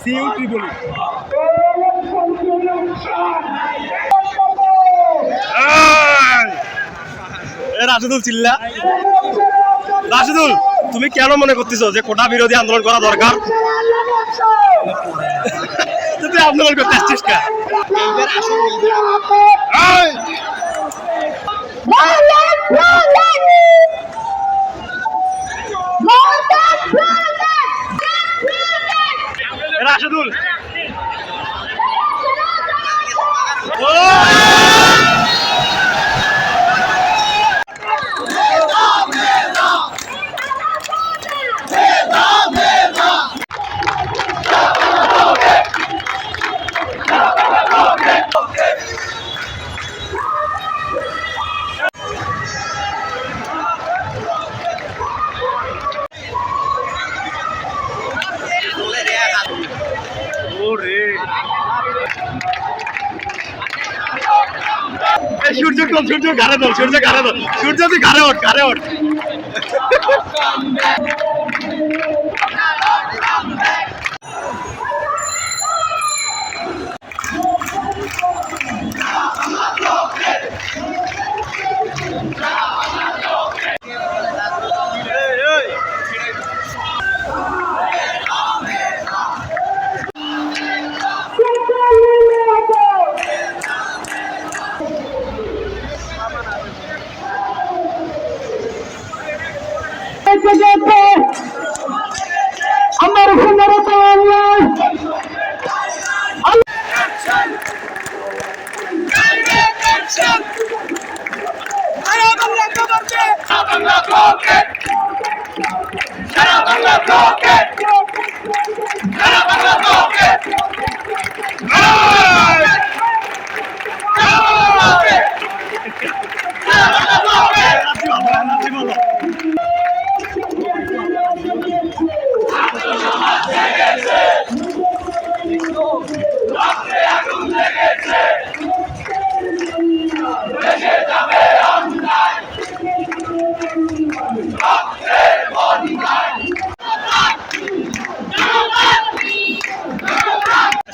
See you ত্রিপলি। Rashedul চিল্লা, রাশেদুল তুমি কেন মনে করতেছো যে কোটা বিরোধী আন্দোলন করা দরকার? তুই আন্দোলন করতে আসছিস কা? রাশেদুল সূর্য কম, সূর্য ঘাড়ে ধর, সূর্য ঘাড়ে ধর, সূর্য তুই ঘাড়ে ওঠ, ঘাড়ে ওঠ। আমার হুনার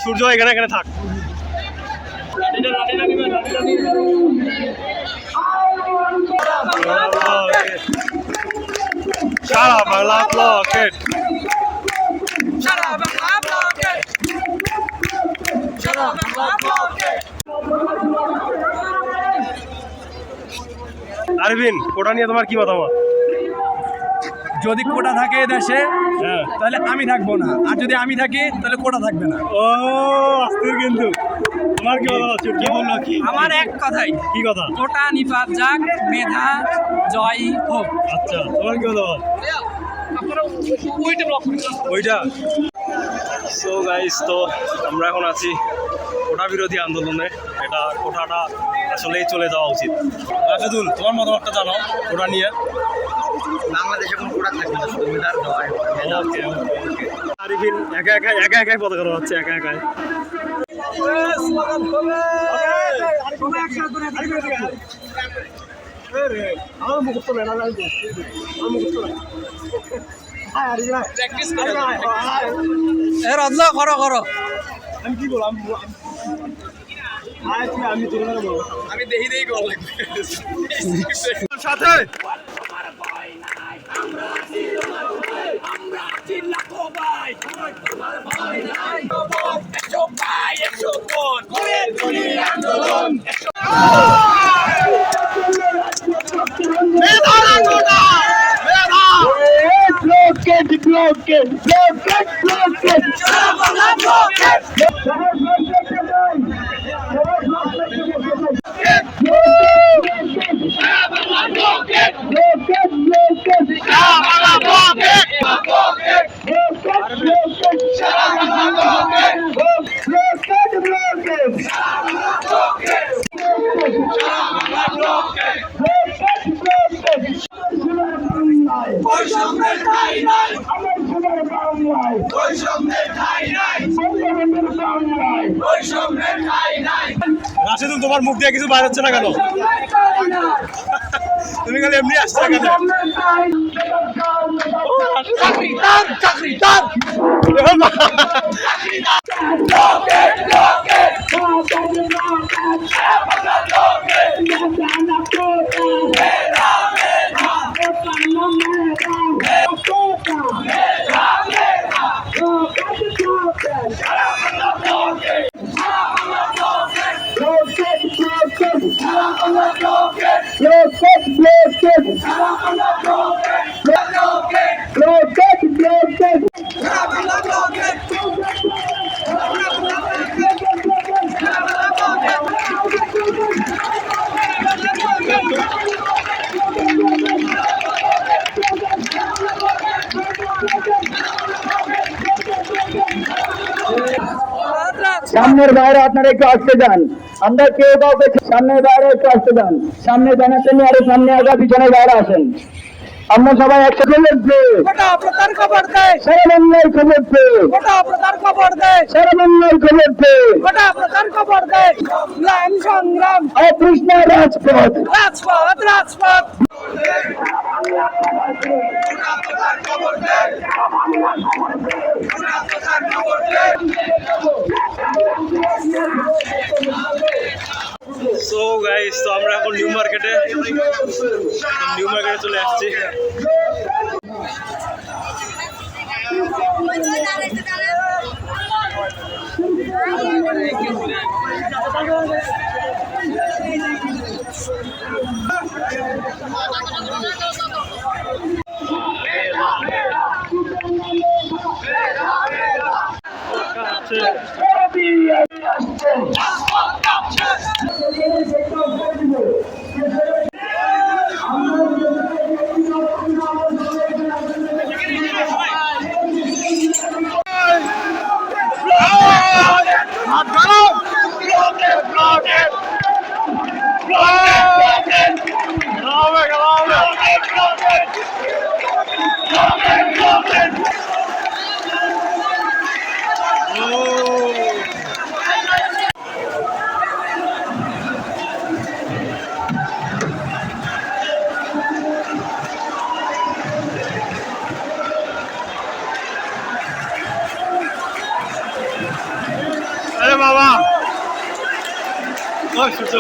সূর্য এখানে এখানে থাক। সারা বাংলা ব্লকেট, সারা বাংলা ব্লকেট, সারা বাংলা ব্লকেট। আরবিন, কোটা নিয়ে তোমার কি মতামত? যদি কোটা থাকে দেশে তাহলে আমি থাকবো না, আর যদি আমি থাকি তাহলে কোটা থাকবে না। ও আস্তির, কিন্তু তোমার কি মতামত? কি বললো? কি আমার এক কথাই, কি কথা? কোটা নিপাত যাক, মেধা জয় হোক। আচ্ছা, তোমার কি মতামত? ওইটা। সো গাইস, তো আমরা এখন আছি কোটা বিরোধী আন্দোলনে। এটা কোটাটা আসলেই চলে যাওয়া উচিত। রাশেদুল, তোমার মতামতটা জানাও কোটা নিয়ে। বাংলাদেশে কোনো কোটা থাকবে না, শুধু মেধার জয়। ওকে ওকে। আরিফিন একা একাই পতাকা হচ্ছে, একা একাই। আমার মুখস্থ নেই, আমার মুখস্থ নেই। করো করো, আমি কি বললাম? আমি দেখি দেখি কল সাথে রাশেদুল, তোমার মুখ দিয়ে কিছু বাইর হচ্ছে না কেন? তুমি খালি এমনি আসছো কেন? সামনের বাইরে আপনারা একটু আসতে যান, আমরা কেউ কাউকে সামনের বাইরে একটু আসতে যান, সামনে জানাতে নিয়ে আরো সামনে আগা পিছনে বাইরে আসেন। আমরা সবাই একসাথে বলছি সারামঙ্গল খবর পেয়ে সারামঙ্গল খবর পেয়ে সংগ্রাম কৃষ্ণ রাজপথ রাজপথ রাজপথ সো গাইস, তো আমরা এখন নিউ মার্কেটে চলে আসছি। আরে বাবা, ওই সূর্য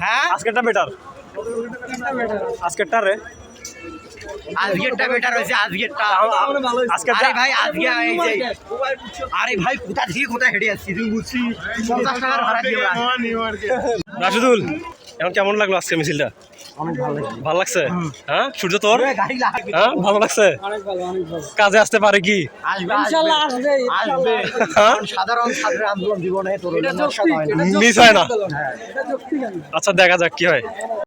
হ্যাঁ আজকেরটা বেটার, আজকেরটা রে আজকেরটা বেটার হয়েছে আজকেরটা। আজকেরটা আরে ভাই আজকে এই যে আরে ভাই কোথা থেকে কোথায় হেঁটে আসছি তুমি বুঝছি 50 টাকার ভাড়া দিয়ে রাশিদুল, এখন কেমন লাগলো আজকে মিছিলটা? ভালো লাগছে? হ্যাঁ সূর্য তোর গাড়ি লাগে হ্যাঁ ভালো লাগছে? কাজে আসতে পারে কি? আসবে ইনশাআল্লাহ আসবে আসবে হ্যাঁ? সাধারণ ছাত্রের আন্দোলন জীবনে তোর মিস হয় না। আচ্ছা দেখা যাক কি হয়।